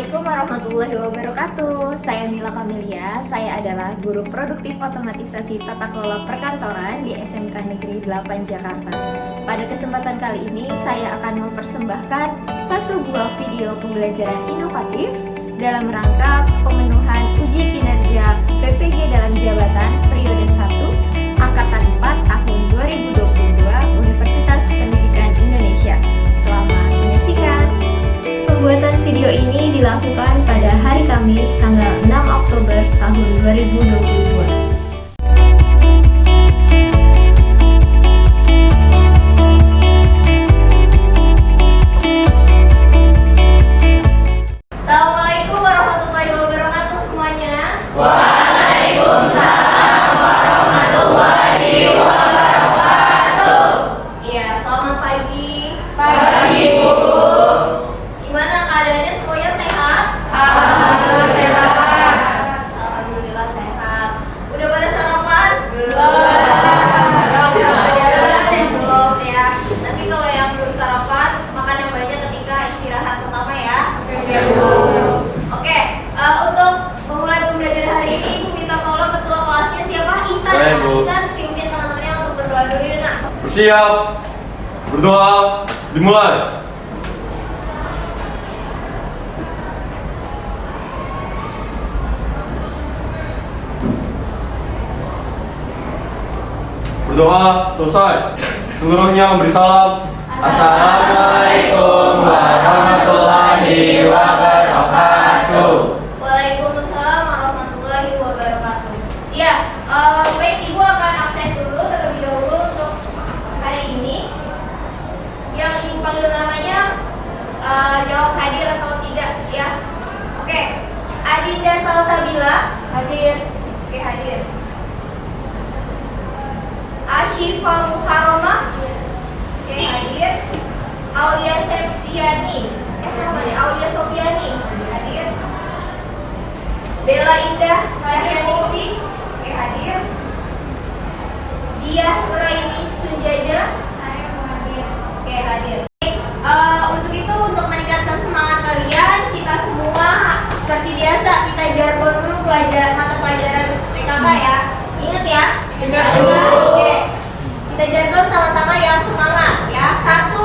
Assalamualaikum warahmatullahi wabarakatuh. Saya Mila Kamelia. Saya adalah guru produktif otomatisasi tata kelola perkantoran di SMK Negeri 8 Jakarta. Pada kesempatan kali ini saya akan mempersembahkan satu buah video pembelajaran inovatif dalam rangka pemenuhan uji kinerja PPG dalam jabatan periode 1 Angkatan 4 tahun 2022 Universitas Pendidikan Indonesia. Selamat menyaksikan. Pembuatan video ini dilakukan pada hari Kamis tanggal 6 Oktober tahun 2022. Assalamualaikum warahmatullahi wabarakatuh semuanya. Waalaikumsalam warahmatullahi wabarakatuh. Iya, selamat pagi. Pagi, Bu. Gimana keadaannya, semuanya sehat? Alhamdulillah sehat. Alhamdulillah sehat. Udah pada sarapan? Belum. Udah yang belum ya. Nanti kalau yang belum sarapan, makan yang banyak ketika istirahat pertama ya. Oke, Bu. Oke, untuk memulai pembelajaran hari ini, Ibu minta tolong ketua kelasnya siapa? Ihsan ya. Baik, Bu. Ihsan pimpin teman-temannya untuk berdoa dulu ya, Nak. Bersiap, berdoa, dimulai. Berdoa selesai. Seluruhnya memberi salam. Assalamualaikum warahmatullahi wabarakatuh. Waalaikumsalam warahmatullahi wabarakatuh. Ya, baik, Ibu akan absen dulu terlebih dahulu untuk hari ini. Yang Ibu panggil namanya jawab hadir atau tidak ya. Oke, Adinda Salsabila hadir. Oke, hadir. Ashifa Muharramah. Oke, hadir. Aulia Septiani. Sama nih, Aulia Sofiani hadir. Bella Indah Cahyaningsih. Oke, hadir. Diah Nuraini Sunjaya. Oke, hadir. Untuk itu, untuk meningkatkan semangat kalian, kita semua seperti biasa kita jargon dulu mata pelajaran PKK ya. Ingat ya? Ingat, Bu. Oke. Kita jargon sama-sama ya, semangat ya. 1,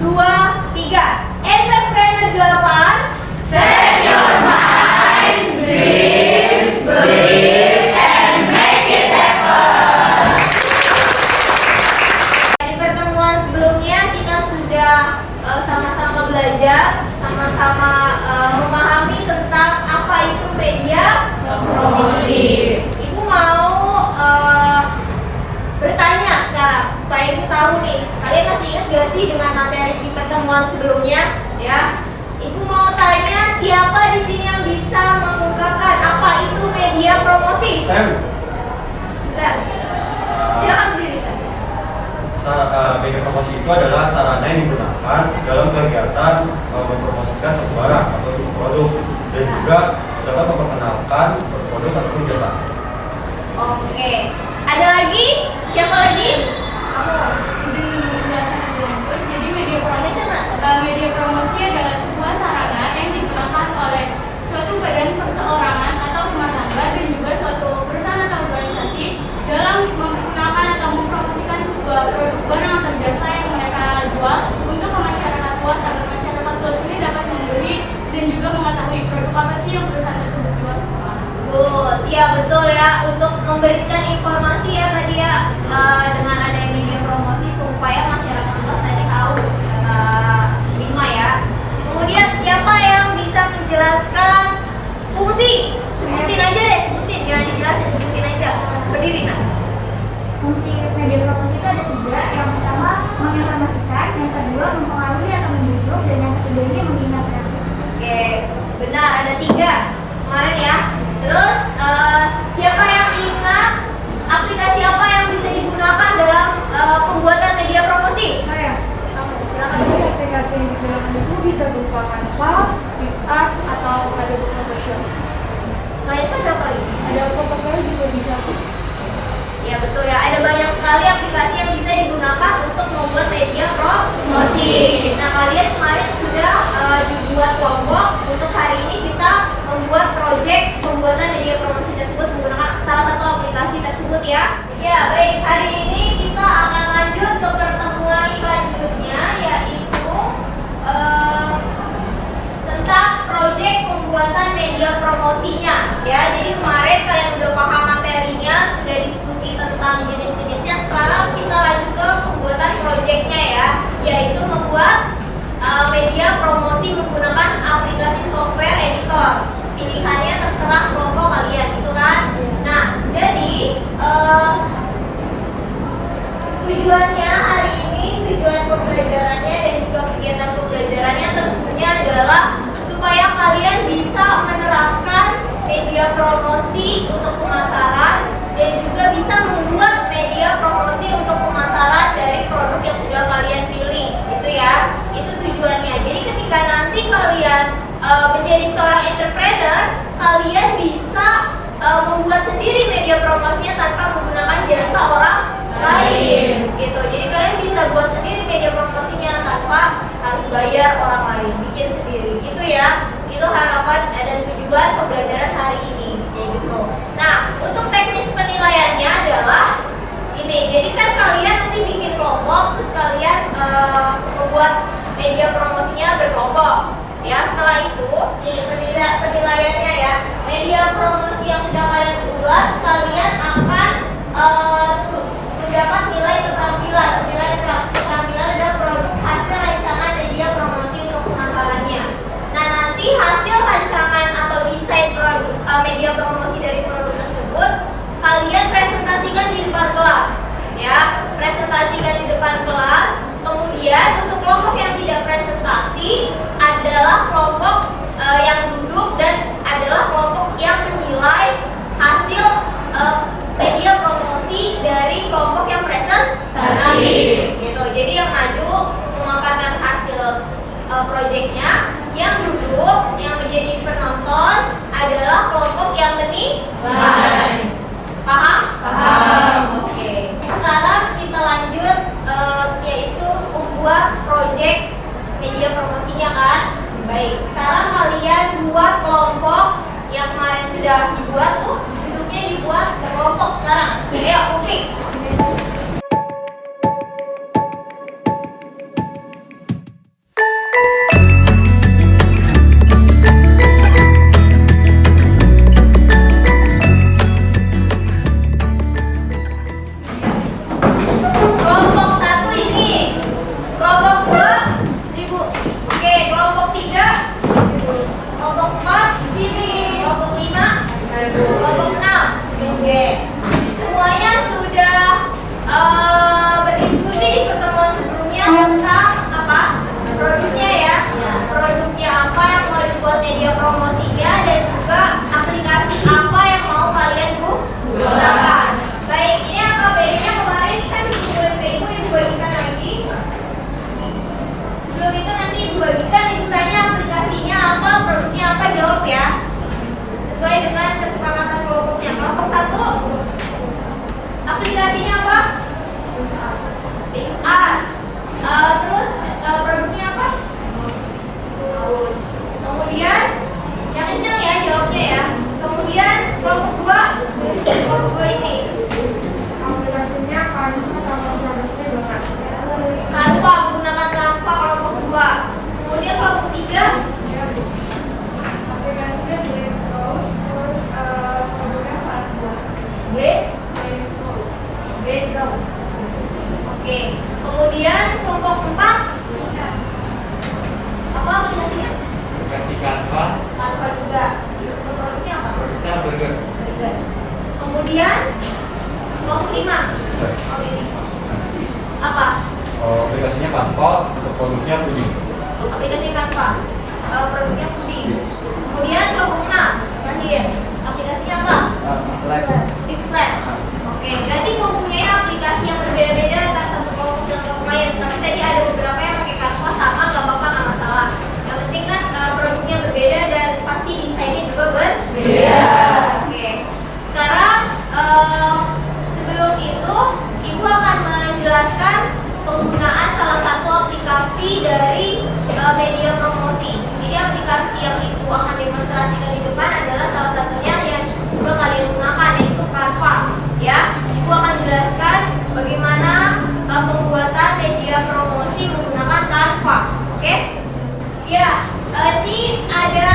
2, 3. Entrepreneur 8. Set your mind, dreams, believe, and make it happen. Di pertemuan sebelumnya kita sudah sama-sama belajar, sama-sama memahami tentang apa itu media Promosi. Ibu mau bertanya sekarang supaya Ibu tahu nih, kalian masih ingat gak sih dengan materi di pertemuan sebelumnya ya? Ibu mau tanya, siapa di sini yang bisa mengungkapkan apa itu media promosi? Saya Bisa? Silakan berdiri. media promosi itu adalah sarana yang digunakan dalam kegiatan mempromosikan suatu barang atau suatu produk dan juga dapat memperkenalkan produk ataupun jasa. Oke. Ada lagi? Siapa lagi? Kamu. Jadi media promosi, media promosi adalah sebuah sarana yang digunakan oleh suatu badan perseorangan atau rumah tangga dan juga suatu perusahaan atau organisasi dalam memperkenalkan atau mempromosikan sebuah produk barang atau jasa yang mereka jual untuk ke masyarakat luas agar masyarakat luas ini dapat membeli dan juga mengetahui produk apa sih yang perusahaan tersebut jual. Good. Iya betul ya, untuk memberikan informasi ya tadi ya, dengan adanya media promosi supaya masyarakat luas tadi tahu kata Bima ya. Kemudian siapa yang bisa menjelaskan fungsi? Sebutin aja deh, sebutin, jangan dijelasin, sebutin aja. Berdiri nak. Fungsi media promosi itu ada 3. Yang pertama menginformasikan, yang kedua mempengaruhi atau membujuk, dan yang ketiga ini mengingatkan. Oke, benar, ada 3 kemarin ya. Terus siapa yang ingat aplikasi apa yang bisa digunakan dalam pembuatan media promosi? Saya, Silakan. jadi aplikasi yang digunakan itu bisa berupa Canva, PixArt, atau Adobe Photoshop. Selain itu ada apa lagi? Ada Photopea juga bisa. Ya betul ya, ada banyak sekali aplikasi yang bisa digunakan untuk membuat media promosi. Nah, kalian kemarin sudah dibuat kelompok. Untuk hari ini pembuatan media promosinya ya. Jadi kemarin kalian udah paham materinya, sudah diskusi tentang jenis-jenisnya. Sekarang kita lanjut ke pembuatan proyeknya ya, yaitu membuat media promosi menggunakan aplikasi software editor. Pilihannya terserah kelompok kalian gitu kan. Nah, jadi tujuannya hari ini, tujuan pembelajarannya dan juga kegiatan pembelajarannya tentunya adalah supaya kalian bisa menerapkan media promosi untuk pemasaran dan juga bisa membuat media promosi untuk pemasaran dari produk yang sudah kalian pilih gitu ya. Itu tujuannya. Jadi ketika nanti kalian menjadi seorang entrepreneur, kalian bisa membuat sendiri media promosinya tanpa menggunakan jasa orang lain gitu. Jadi kalian bisa buat sendiri media promosinya tanpa harus bayar orang lain, bikin sendiri gitu ya. Itu harapan dan tujuan pembelajaran hari ini kayak gitu. Nah, untuk teknis penilaiannya adalah ini. Jadi kan kalian nanti bikin kelompok, terus kalian membuat media promosinya berkelompok ya. Setelah itu penilaiannya ya, media promosi yang sudah kalian buat, kalian akan mendapat nilai keterampilan. Nilai keterampilan adalah produk hasil rancangan media promosi untuk pemasarannya. Nah, nanti hasil rancangan atau desain produk media promosi dari produk tersebut kalian presentasikan di depan kelas ya. Presentasikan di depan kelas. Kemudian untuk kelompok yang tidak presentasi adalah kelompok yang duduk dan adalah kelompok yang menilai hasil media promosi dari kelompok yang presentasi gitu. Jadi yang maju memaparkan hasil proyeknya, yang duduk yang menjadi penonton adalah kelompok yang menilai. Paham? Oke. Sekarang kita lanjut yaitu membuat proyek media promosinya kan. Baik, sekarang kalian buat kelompok yang kemarin sudah dibuat tuh, duduknya dibuat berkelompok sekarang. Ayo, Ufik. Kelompok 1 ini, kelompok 2 Ibu. Oke, kelompok 3 kelompok 4 sini, kelompok 5 kelompok 6. Oke, semuanya sudah berdiskusi di pertemuan sebelumnya tentang apa? Produknya ya. Produknya apa yang mau dibuat media promosinya dan juga aplikasi apa yang mau kalian gunakan. Baik, ini apa bedanya kemarin kan menurut ke ibu bagikan lagi. Sebelum itu nanti ibu bagikan, ibu tanya aplikasinya apa, produknya apa, jawab ya. Sesuai dengan kesepakatan kelompoknya. Kelompok 1 aplikasinya apa? XR. Terus produknya apa? Mouse. Kemudian yang kencang ya jawabnya ya. Kemudian kelompok 2 ini Aplikasinya Canva sama produknya banget. Canva, menggunakan Canva kelompok 2. Kemudian kelompok 3 Aplikasinya Brainflow, terus produknya Salad. Brainflow. Oke. Kemudian kelompok 4 apa aplikasinya? Aplikasi Canva, Canva juga. Untuk produknya apa? produknya burger. Burger. Kemudian kelompok 5 ini apa? Aplikasinya Canva, untuk produknya puding. Aplikasi Canva, produknya puding. Kemudian kelompok 6 terakhir, aplikasinya apa? Pixlab. Oke, berarti mempunyai aplikasi yang berbeda-beda antara satu kelompok dan kelompok lain. Tapi tadi ada beberapa yang pakai Canva sama, nggak apa-apa, nggak masalah. Yang penting kan produknya berbeda dan pasti desainnya juga berbeda. Oke, sekarang sebelum itu ibu akan menjelaskan penggunaan salah satu aplikasi dari media promosi. Jadi aplikasi yang ibu akan demonstrasikan di depan adalah salah satunya yang juga kalian gunakan, yaitu Canva. Ya, ibu akan jelaskan bagaimana pembuatan media promosi menggunakan Canva. Oke? Ya, ini ada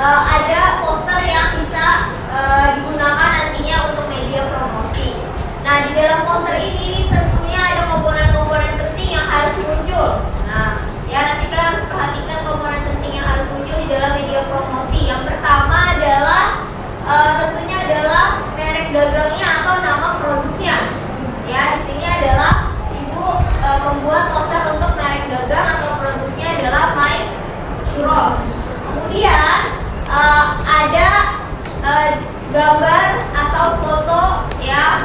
ada poster yang bisa digunakan nantinya untuk media promosi. Nah, di dalam poster ini tentunya ada komponen-komponen penting yang harus muncul. Nah, ya nanti kalian harus perhatikan komponen penting yang harus muncul di dalam media promosi. Yang pertama adalah tentunya adalah merek dagangnya atau nama produknya. Ya, di sini adalah Ibu membuat poster untuk merek dagang atau produknya adalah My Churros. Kemudian ada gambar atau foto ya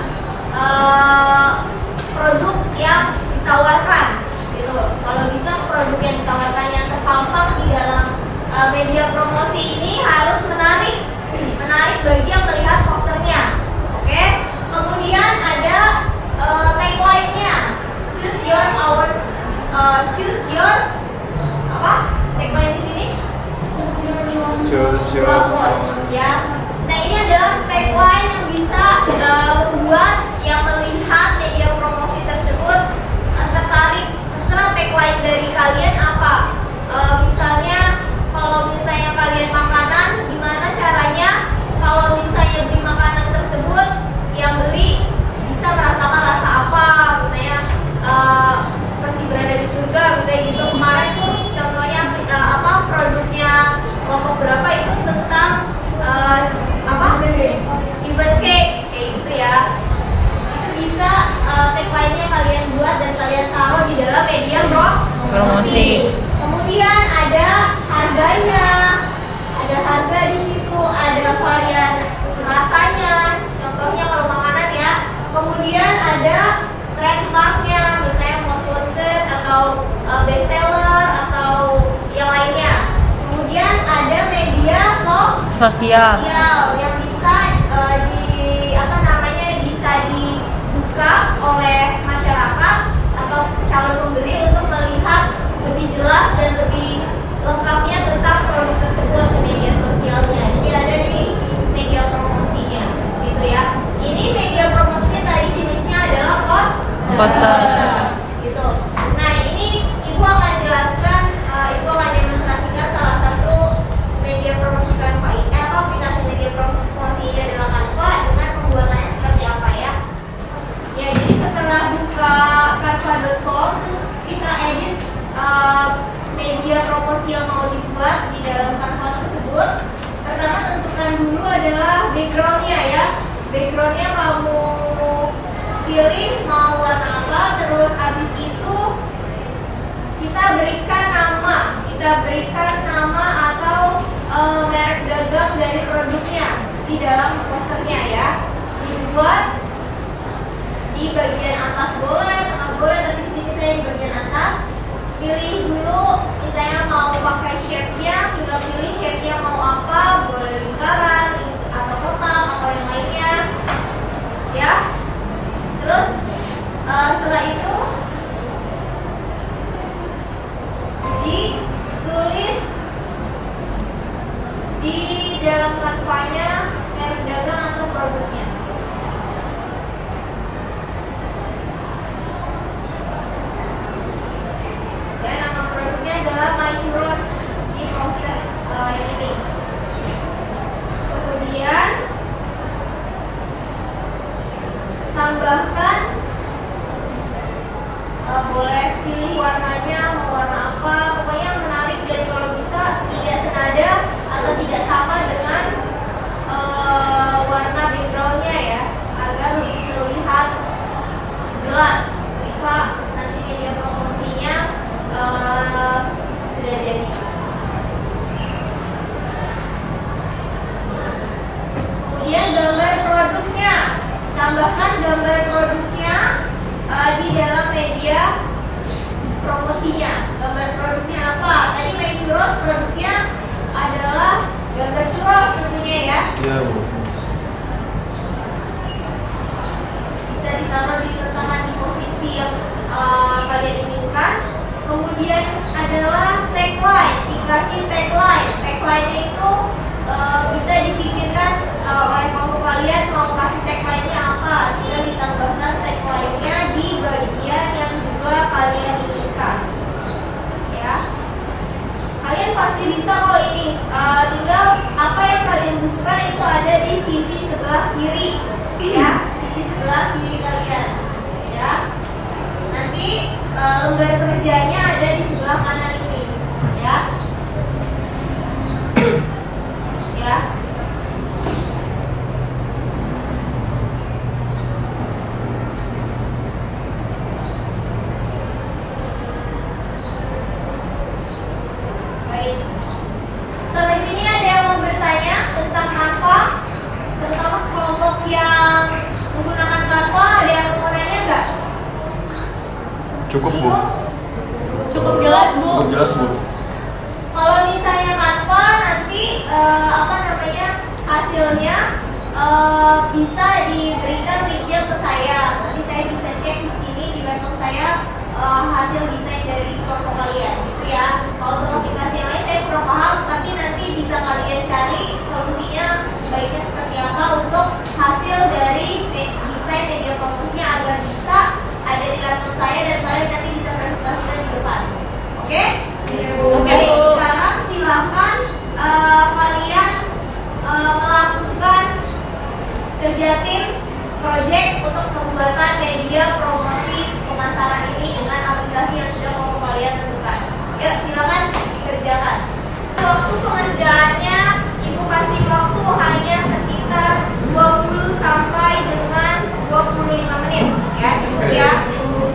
produk yang ditawarkan gitu. Kalau bisa produk yang ditawarkan yang terpampang di dalam media promosi ini harus menarik bagi yang melihat posternya. Oke. Kemudian ada tagline-nya. Choose your apa? Tagline di sini? Choose your Ya. Nah, ini adalah tagline yang bisa membuat yang melihat media promosi tersebut tertarik. Terserah tagline dari kalian apa. Misalnya kalau misalnya kalian makanan, gimana caranya kalau misalnya beli makanan tersebut yang beli bisa merasakan rasa apa, misalnya seperti berada di surga, misalnya gitu. Kemarin tuh contohnya produknya kelompok berapa itu tentang even cake kayak gitu ya. Itu bisa tagline-nya kalian buat dan kalian taruh di dalam media promosi. Kemudian ada harganya, ada harga di situ, ada varian rasanya. Contohnya kalau makanan ya. Kemudian ada trademarknya, misalnya most wanted atau best seller atau yang lainnya. Kemudian ada media sosial yang bisa bisa dibuka oleh masyarakat atau calon pembeli untuk melihat lebih jelas dan lebih lengkapnya tentang produk tersebut di media sosialnya. Jadi ada di media promosinya, gitu ya. Ini media promosinya tadi jenisnya adalah poster, gitu. Nah, ini Ibu akan jelaskan, Ibu akan demonstrasikan salah satu media promosi Canva aplikasi media promosi ini adalah Canva dengan pembuatannya seperti apa ya. Ya, jadi setelah buka canva.com terus kita edit media promosi yang mau dibuat di dalam Canva tersebut. Pertama tentukan dulu adalah backgroundnya ya. Backgroundnya kamu pilih mau warna apa, terus habis itu kita berikan nama atau merek dagang dari produknya di dalam posternya ya. Dibuat di bagian atas boleh, tengah boleh, tapi di sini saya di bagian atas. Pilih dulu, misalnya mau pakai shape-nya, tinggal pilih shape-nya mau apa, boleh lingkaran atau kotak atau yang lainnya, ya. Terus setelah itu ditulis di dalam Canva-nya merek dagang atau produknya. Dan nama produknya adalah My Churros di poster yang ini. Kemudian tambahkan, boleh pilih warnanya mau warna apa, pokoknya yang menarik dan kalau bisa tidak senada atau tidak sama dengan warna backgroundnya ya, agar lebih terlihat jelas ketika nanti media promosinya sudah jadi. Kemudian gambar produknya, tambahkan gambar produknya di dalam media promosinya. Gambar produknya apa? Tadi My Churros produknya adalah gambar churros tentunya ya. Iya, Bu. Bisa ditaruh di tengah di posisi yang kalian inginkan. Kemudian adalah tagline, dikasih tagline. Tagline-nya itu bisa dipikirkan oleh kelompok kalian mau kasih tagline-nya apa. Tinggal ditambahkan tagline-nya di bagian yang juga kalian inginkan. Ya, kalian pasti bisa kok ini. Tinggal Lembar kerjanya ada di sebelah kanan ini, ya. Ya. Baik. Sampai sini ada yang mau bertanya tentang Canva, terutama kelompok yang menggunakan Canva, ada yang mau nanya nggak? Cukup Bu. Cukup jelas, Bu. Cukup jelas Bu. Kalau misalnya Canva nanti hasilnya bisa diberikan linknya ke saya. Nanti saya bisa cek di sini di laptop saya hasil desain dari kelompok kalian, gitu ya. Kalau untuk aplikasi yang lain saya kurang paham, tapi nanti bisa kalian cari solusinya baiknya seperti apa untuk hasil dari desain media promosinya agar bisa ada di laptop saya dan kalian nanti bisa presentasikan di depan. Oke? Oke, Baik, Bu. sekarang silakan kalian melakukan kerja tim project untuk pembuatan media promosi pemasaran ini dengan aplikasi yang sudah kelompok kalian tentukan. Yuk, silakan dikerjakan. Waktu pengerjaannya Ibu kasih waktu hanya sekitar 20 sampai dengan 25 menit, ya, cukup ya.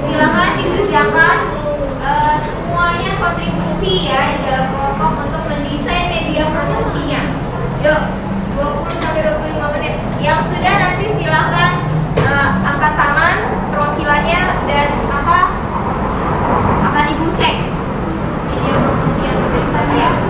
Silakan dikerjakan semuanya kontribusi ya di dalam kelompok untuk mendesain media promosinya. Yuk, 20 sampai 25 menit. Yang sudah nanti silakan angkat tangan perwakilannya dan akan Ibu cek media promosi yang sudah dikerjakan.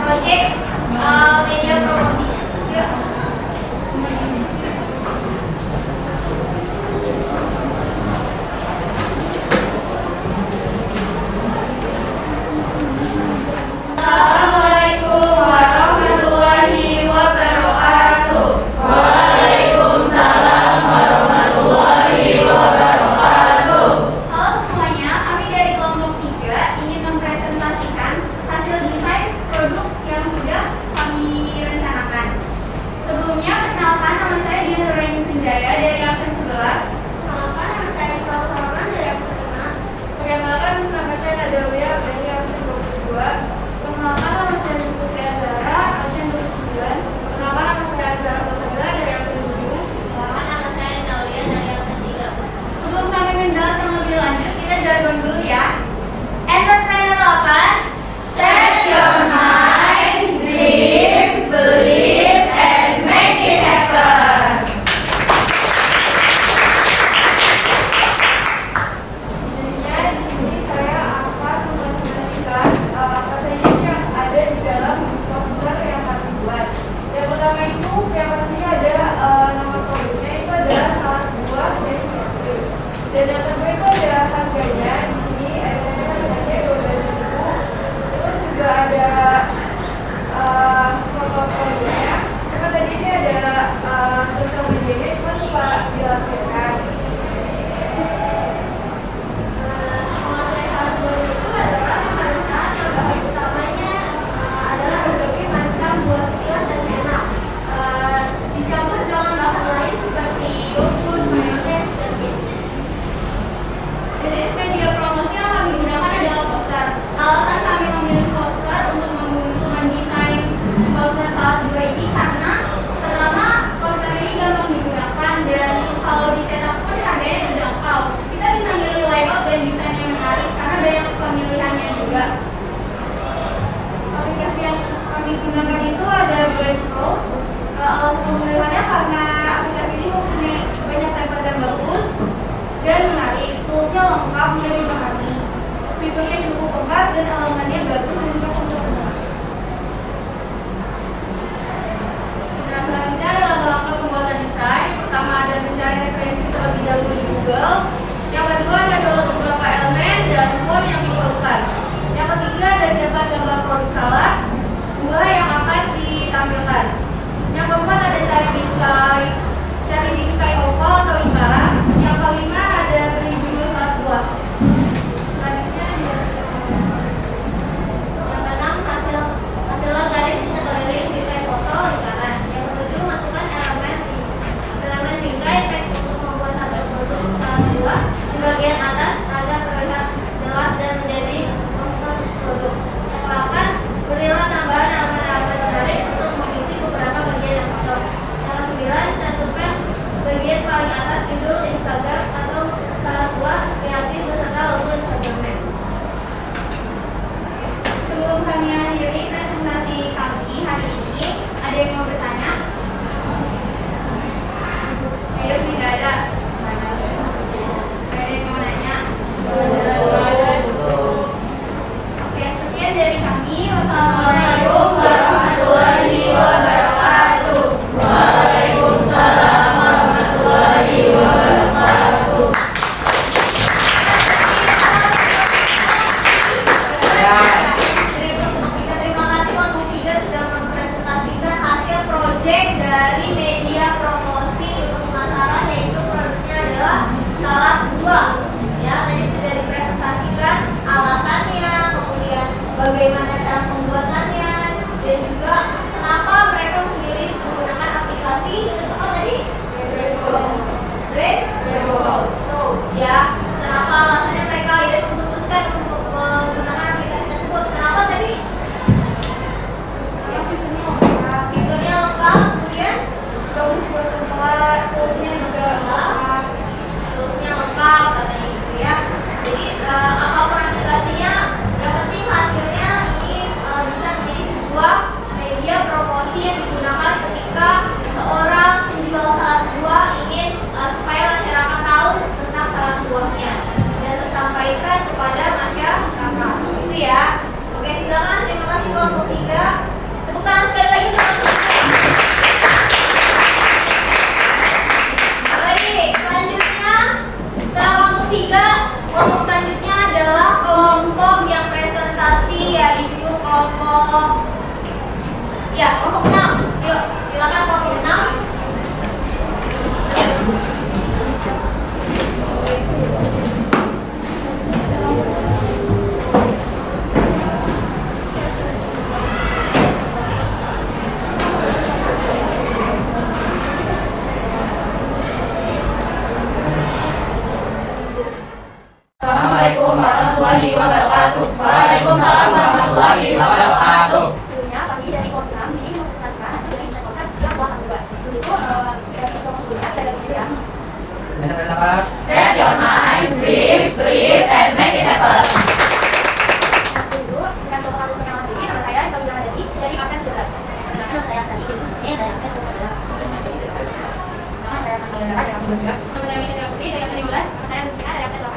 project media promosinya. Yuk. dan halamannya bagus dan cocok untuk anak. Nah, selanjutnya adalah langkah pembuatan desain. Pertama ada mencari referensi terlebih dahulu di Google. Yang kedua ada download beberapa elemen dan form yang diperlukan. Yang ketiga ada siapkan gambar produk salad buah yang akan ditampilkan. Yang keempat ada cari bingkai oval atau lingkaran. Yang kelima ada beri judul salad buah. Selanjutnya ada Yang keenam, hasil garis bisa keliling bingkai foto lingkaran. Yang ketujuh, masukkan elemen bingkai teks untuk membuat harga produk salah buah di bagian atas agar terlihat jelas dan menjadi poster produk. Yang ke-8, berilah tambahan elemen-elemen menarik untuk mengisi beberapa bagian yang kosong. Yang ke-9, cantumkan bagian paling atas judul Instagram atau salah buah kreatif beserta logo Instagramnya. Sebelum kami akhiri presentasi kami hari ini, ada yang mau bertanya? Ayo, tidak ada. Ada yang mau nanya? Oke, sekian dari kami. Wassalamualaikum warahmatullahi wabarakatuh. Waalaikumsalam warahmatullahi wabarakatuh. Terima kasih kelompok 3 sudah mempresentasikan hasil proyek dari media promosi untuk pemasaran, yaitu produknya adalah salad buah. Ya, tadi sudah dipresentasikan alasannya, kemudian bagaimana cara pembuatannya, dan juga kenapa mereka memilih menggunakan aplikasi apa tadi? Brainbow. Ya, kenapa alasannya mereka akhirnya memutuskan untuk menggunakan aplikasi tersebut? Kenapa tadi? Fiturnya lengkap, kemudian bagus buat tempat, toolsnya juga lengkap, toolsnya lengkap katanya gitu ya. Jadi apapun aplikasinya, yang penting hasilnya ini bisa menjadi sebuah media promosi yang digunakan ketika seorang penjual salad buah ingin supaya masyarakat tahu tentang salad buahnya dan tersampaikan kepada masyarakat. Itu ya. Oke, silakan. Terima kasih kelompok 3. Tepuk tangan sekali lagi teman-teman. Baik, selanjutnya setelah kelompok 3, kelompok selanjutnya adalah kelompok yang presentasi, yaitu kelompok 6. Yuk, silakan kelompok 6. Assalamualaikum warahmatullahi wabarakatuh. Waalaikumsalam warahmatullahi wabarakatuh. Sebelumnya kami dari kelompok 6 ini mempresentasikan hasil dari insight poster yang telah kami buat. Sebelum itu, dari kelompok sebelumnya kita dari ya. Set your mind, breathe, breathe, and make it happen. Sebelum itu, silakan kelompok kami perkenalan diri. Nama saya Kamila Hadati dari absen 12. Silakan nama saya Sani. Ini dari absen 12. Nama saya Kamila Hadati dari absen 12. Nama saya Mika Putri dari absen 15. Nama saya Rizky dari absen 8.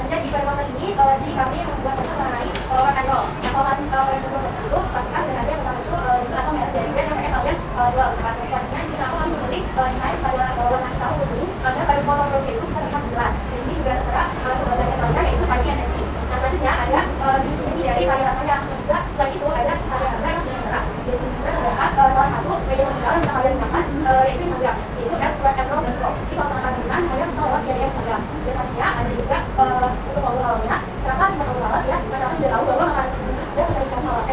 Lanjut di pada masa ini, jadi kami membuat poster mengenai work and roll. Yang kalau kalian kalian membuat poster itu, pastikan berada yang pertama itu judul atau merek dari brand yang mereka kalian jual. Selanjutnya, di sini aku akan memilih desain pada warna hitam putih agar pada foto produk itu bisa terlihat jelas. Di sini juga tertera sebuah contohnya yaitu spicy and tasty. Nah, selanjutnya ada distribusi dari varian rasanya. Juga selain itu ada harga-harga yang sudah tertera. Di sini juga terdapat salah satu media sosial yang bisa kalian gunakan, yaitu Instagram, yaitu @workandroll.com. Jadi kalau misalkan kalian bisa, kalian bisa lewat via Instagram. Dan selanjutnya ada juga untuk logo halalnya. Kenapa kita perlu halal ya? Karena kalian sudah tahu bahwa makanan tersebut ada sertifikasi halal.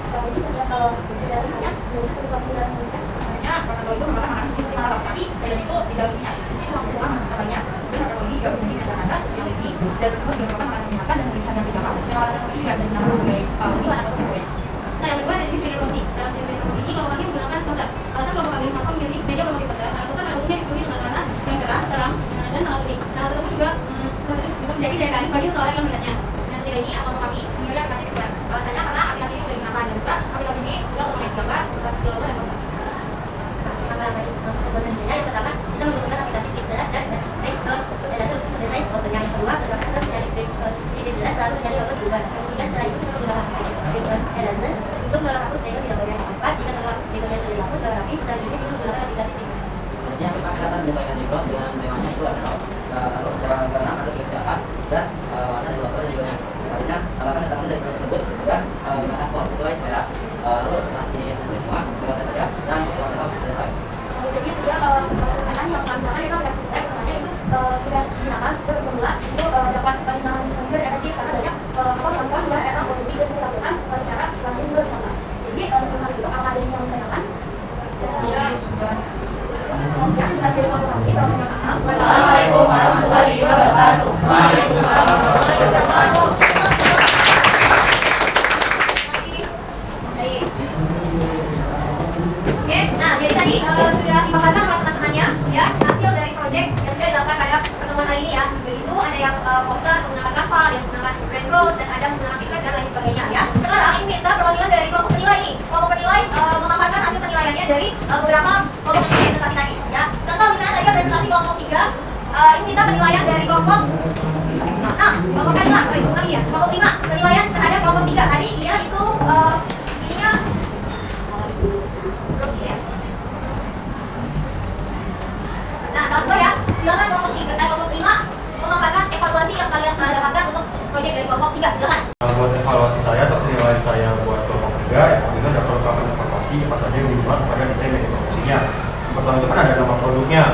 Jadi sebenarnya penjelasan saya, untuk penjelasan selanjutnya. Makanya Ronaldo itu merupakan makanan seperti halal, tapi dalam itu di dalam isinya itu kurang katanya. Dan Ronaldo ini juga memiliki kata-kata yang lebih dan tersebut juga merupakan makanan menyenangkan dan tulisan yang tidak yang orang ini juga dan nama sebagai itu anak semuanya. Nah, yang kedua dari media promosi. Dalam media promosi ini kelompok kami menggunakan poster. Alasan kelompok kami memilih media promosi poster karena poster pada umumnya dipenuhi dengan warna yang cerah, terang, dan sangat unik. Nah, hal tersebut juga menjadi daya tarik bagi seseorang yang melihatnya. Yang ketiga ini kelompok kami memilih aplikasi Pixel. Alasannya karena aplikasi ini sudah digunakan dan juga aplikasi ini juga untuk main gambar, aplikasi logo dan poster. Komponennya yang pertama kita membutuhkan aplikasi Pixel dan baik ke desain posternya. Yang kedua terdapat mencari ide jelas lalu mencari logo berubah. Yang ketiga setelah itu Wassalamualaikum warahmatullahi wabarakatuh. Waalaikumsalam warahmatullahi wabarakatuh. Baik. Oke, nah jadi tadi sudah dipaparkan oleh teman-temannya ya hasil dari proyek yang sudah dilakukan pada pertemuan hari ini ya. Begitu ada yang poster menggunakan Canva, ada yang menggunakan Brainroot, dan ada menggunakan Excel dan lain sebagainya ya. Sekarang ini minta perwakilan dari kelompok penilai nih. Kelompok penilai memaparkan hasil penilaiannya dari beberapa kelompok presentasi tadi ya. Contoh misalnya tadi presentasi kelompok 3, ini minta penilaian dari kelompok kelompok 5, sorry, bukan ya, kelompok 5 penilaian terhadap kelompok 3 tadi dia itu ininya belum ya. Nah, satu ya, silakan kelompok 5 memaparkan evaluasi yang kalian dapatkan untuk proyek dari kelompok 3, silakan. Buat evaluasi saya atau penilaian saya buat kelompok 3, itu ada perlengkapan evaluasi apa saja yang dibuat pada desain dan promosinya. Pertama itu kan ada nama produknya.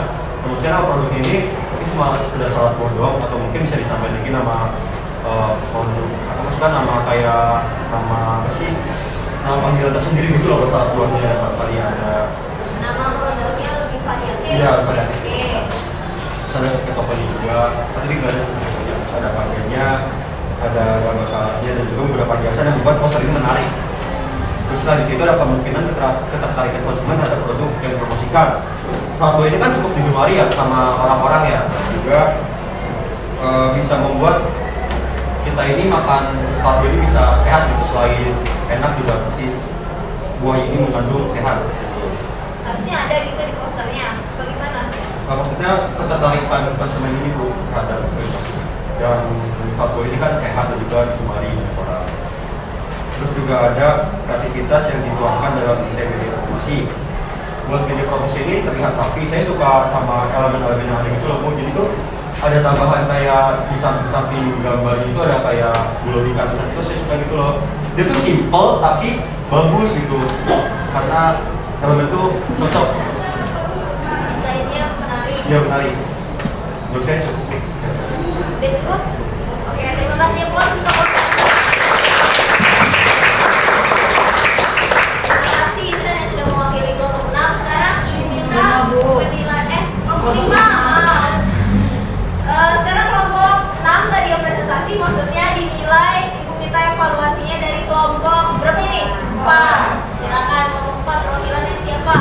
Kemudian nama produk ini mungkin cuma sekedar salah bodong atau mungkin bisa ditambahin lagi nama produk atau maksudnya nama kayak nama apa sih, nama panggilan tersendiri gitu loh saat buatnya kali ada Nama produknya lebih variatif. iya variatif. Oke. Terus ada seperti tokonya juga, tadi juga ada semuanya. Terus ada harganya, ada gambar saladnya dan juga beberapa jasa yang membuat poster ini menarik. Terus selanjutnya itu ada kemungkinan ketertarikan konsumen terhadap produk yang dipromosikan. Satu ini kan cukup digemari ya sama orang-orang ya, dan juga bisa membuat kita ini makan salad ini bisa sehat gitu, selain enak juga sih buah ini mengandung sehat seperti itu. Harusnya ada gitu di posternya. Bagaimana? Maksudnya ketertarikan konsumen ini Bu terhadap yang satu ini kan sehat dan juga digemari oleh orang. Terus juga ada kreativitas yang dituangkan dalam desain media promosi. Buat media promosi ini terlihat rapi. Saya suka sama elemen-elemen yang ada gitu loh Bu. Jadi tuh ada tambahan kayak di samping gambar itu ada kayak bulu ikan itu saya suka gitu loh. Dia tuh simple tapi bagus gitu. Karena elemen itu cocok. Desainnya menarik. Iya menarik. Menurut saya cukup. Udah cukup? Oke, terima kasih ya Puan untuk terima kasih Isan yang sudah mewakili kelompok 6. Sekarang Ibu minta penilaian kelompok 5. Sekarang kelompok 6 tadi yang presentasi maksudnya dinilai Ibu minta evaluasinya dari kelompok berapa ini? 4. Silakan kelompok 4 perwakilannya siapa?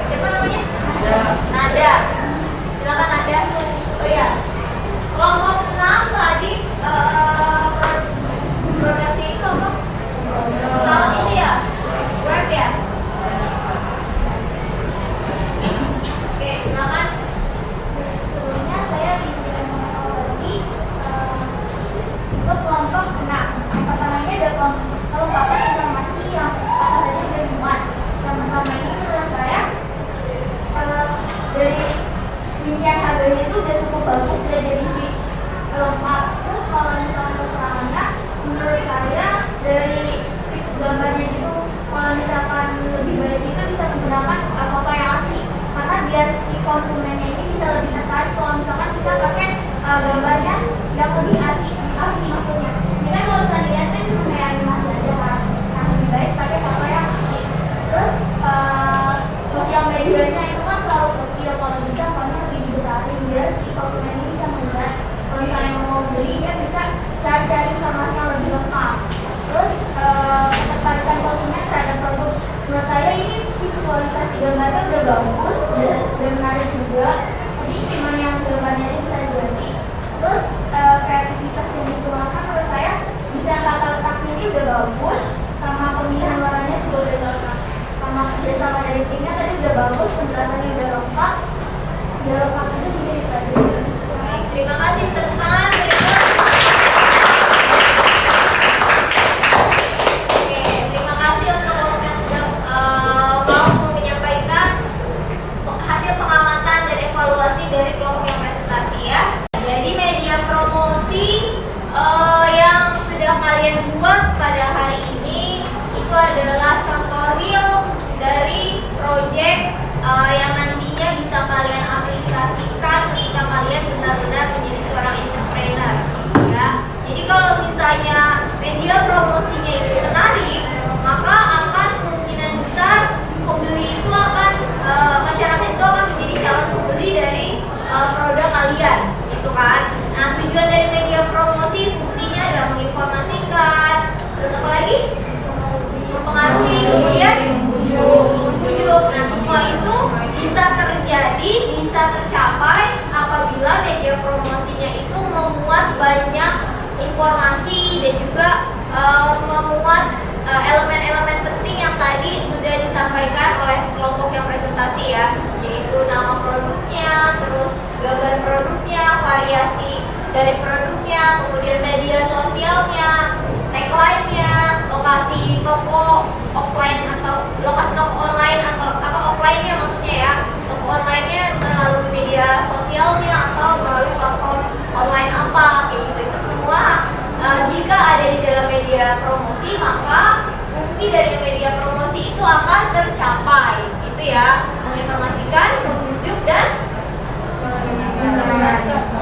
Siapa namanya? Nada. Silakan Nada. Oh iya. Kelompok 6 tadi produknya itu apa? Salah itu ya? Web ya? Oke, silakan. Sebelumnya saya diminta mengevaluasi untuk kelompok 6. Yang pertamanya ada kelengkapan informasi yang apa saja sudah dimuat. Yang pertama ini menurut saya dari rincian harganya itu udah cukup bagus, sudah jadi lengkap. Terus kalau misalnya keterangannya, menurut saya dari fix gambarnya itu kalau misalkan lebih baik itu bisa menggunakan foto yang asli, karena biar si konsumennya ini bisa lebih tertarik kalau misalkan kita pakai gambarnya yang lebih asli maksudnya. Ini kan kalau misalnya dilihat kan cuma kayak animasi aja kan, yang lebih baik pakai foto yang asli. Terus sosial medianya itu kan terlalu kecil, kalau bisa fontnya lebih dibesarin biar si konsumen ini bisa melihat. Kalau misalnya mau beli dia bisa cari-cari informasi yang lebih lengkap. Terus ketertarikan konsumen terhadap produk, menurut saya ini visualisasi gambarnya udah bagus dan menarik juga. Jadi cuma yang gambarnya aja bisa diganti. Terus kreativitas yang dituangkan menurut saya bisa letak-letaknya ini udah bagus, sama pemilihan warnanya juga udah lengkap. Sama kerjasama dari timnya tadi udah bagus, penjelasannya udah lengkap. Udah lengkap aja jadi tadi. Baik, terima kasih. Tepuk tangan. Oke, terima kasih untuk kelompok yang sudah mau menyampaikan hasil pengamatan dan evaluasi dari kelompok yang presentasi ya. Jadi media promosi yang sudah kalian buat pada hari ini itu adalah contoh real dari project yang nantinya bisa kalian aplikasikan ketika kalian benar-benar menjadi seorang entrepreneur ya. Jadi kalau misalnya media promosinya itu menarik, maka akan kemungkinan besar pembeli itu akan masyarakat itu akan menjadi calon pembeli produk kalian, gitu kan? Nah, tujuan dari media promosi fungsinya adalah menginformasikan, terus apa lagi? Mempengaruhi, kemudian membujuk. Nah, semua itu bisa terjadi, bisa tercapai apabila media promosinya itu memuat banyak informasi dan juga memuat elemen-elemen penting yang tadi sudah disampaikan oleh kelompok yang presentasi ya, yaitu nama produknya, terus gambar produknya, variasi dari produknya, kemudian media sosialnya, tagline-nya, lokasi toko offline atau lokasi toko online atau apa offline-nya maksudnya ya, toko online-nya melalui media sosialnya atau melalui platform online apa kayak gitu. Itu semua jika ada di dalam media promosi, maka fungsi dari media promosi itu akan tercapai, gitu ya, menginformasikan, membujuk dan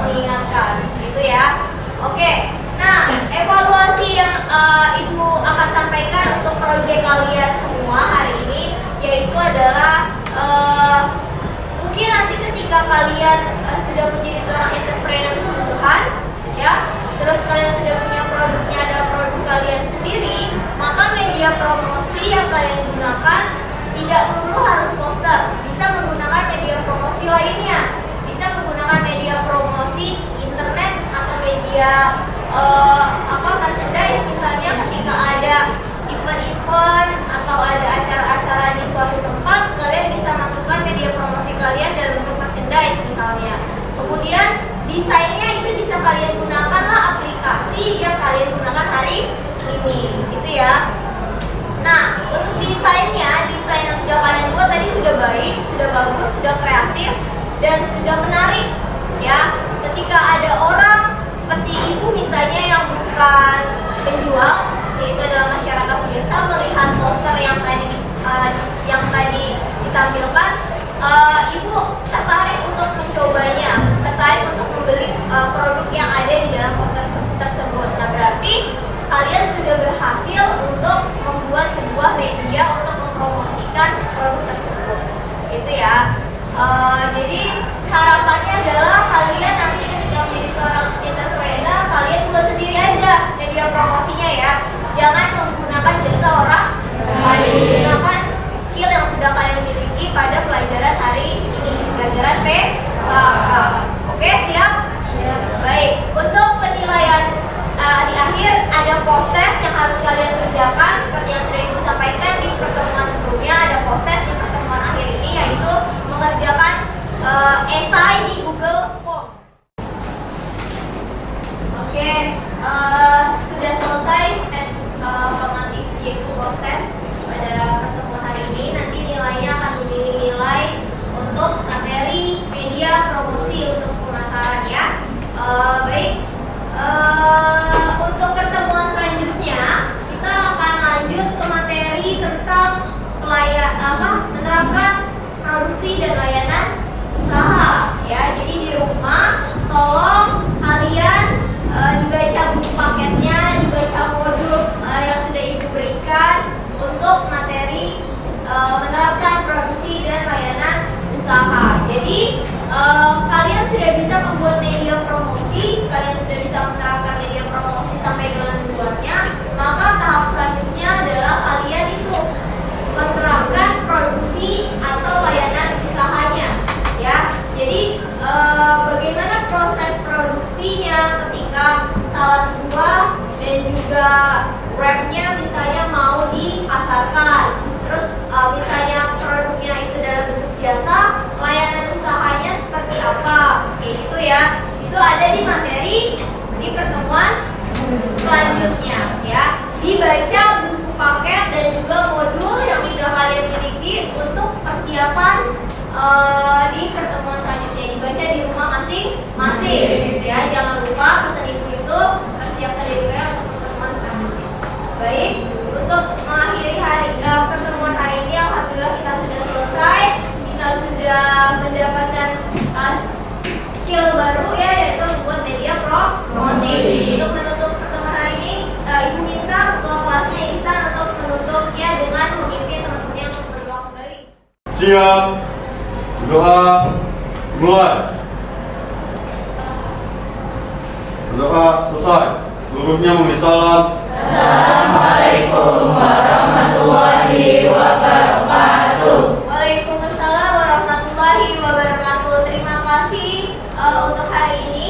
mengingatkan, gitu ya. Oke, nah evaluasi yang Ibu akan sampaikan untuk proyek kalian semua hari ini, yaitu adalah mungkin nanti ketika kalian sudah menjadi seorang entrepreneur sungguhan, ya, terus kalian sudah punya produknya adalah produk kalian sendiri, maka media promosi yang kalian gunakan tidak perlu harus poster, bisa menggunakan media promosi lainnya, bisa menggunakan media promosi internet atau media merchandise misalnya. Ketika ada event-event atau ada acara-acara di suatu tempat, kalian bisa masukkan media promosi kalian dalam bentuk merchandise misalnya. Kemudian desainnya itu bisa kalian gunakan lah aplikasi yang kalian gunakan hari ini, gitu ya. Nah, untuk desainnya, desain yang sudah kalian buat tadi sudah baik, sudah bagus, sudah kreatif, dan sudah menarik, ya. Ketika ada orang seperti Ibu misalnya yang bukan penjual, yaitu adalah masyarakat biasa, melihat poster yang tadi ditampilkan, Ibu tertarik untuk mencobanya, tertarik untuk membeli produk yang ada di dalam poster tersebut. Nah, berarti kalian sudah berhasil untuk membuat sebuah media untuk mempromosikan produk tersebut, gitu ya. Jadi harapannya adalah kalian nanti ketika menjadi seorang entrepreneur, kalian buat sendiri aja media promosinya ya. Jangan menggunakan jasa orang lain, gunakan skill yang sudah kalian miliki pada pelajaran hari ini, pelajaran PKK. Oke, siap? Baik, untuk penilaian di akhir ada proses yang harus kalian kerjakan seperti yang sudah Ibu sampaikan di pertemuan sebelumnya. Ada proses di pertemuan akhir ini, yaitu mengerjakan esai di Google Form. Oke, sudah selesai tes formatif yaitu proses pada pertemuan hari ini. Nanti nilainya akan menjadi nilai untuk materi media promosi untuk pemasaran ya. Baik. Untuk pertemuan selanjutnya kita akan lanjut ke materi tentang menerapkan produksi dan layanan usaha ya. Jadi di rumah tolong kalian dibaca buku paketnya, dibaca modul yang sudah Ibu berikan untuk materi menerapkan produksi dan layanan usaha. Jadi kalian sudah bisa membuat media promosi, kalian sudah bisa menerapkan media promosi sampai dengan membuatnya. Maka tahap selanjutnya adalah kalian itu menerapkan produksi atau layanan usahanya, ya. Jadi bagaimana proses produksinya ketika salad buah dan juga wrapnya misalnya mau dipasarkan. Terus misalnya produknya itu dalam bentuk jasa, layanan usahanya seperti apa, kayak gitu ya. Itu ada di materi di pertemuan selanjutnya ya. Dibaca buku paket dan juga modul yang sudah kalian miliki untuk persiapan di pertemuan selanjutnya. Dibaca di rumah masing-masing ya. Jangan lupa pesan Ibu itu persiapkan diri kalian untuk pertemuan selanjutnya. Baik, untuk mengakhiri pertemuan hari ini, alhamdulillah kita sudah selesai. Kita sudah mendapatkan skill baru ya, yaitu membuat media promosi. Untuk menutup pertemuan hari ini, Ibu minta ketua kelasnya Ihsan untuk menutupnya dengan memimpin teman-temannya untuk berdoa kembali. Siap. Doa mulai. Berdoa selesai. Gurunya memberi salam. Assalamualaikum warahmatullahi wabarakatuh. Waalaikumsalam warahmatullahi wabarakatuh. Terima kasih untuk hari ini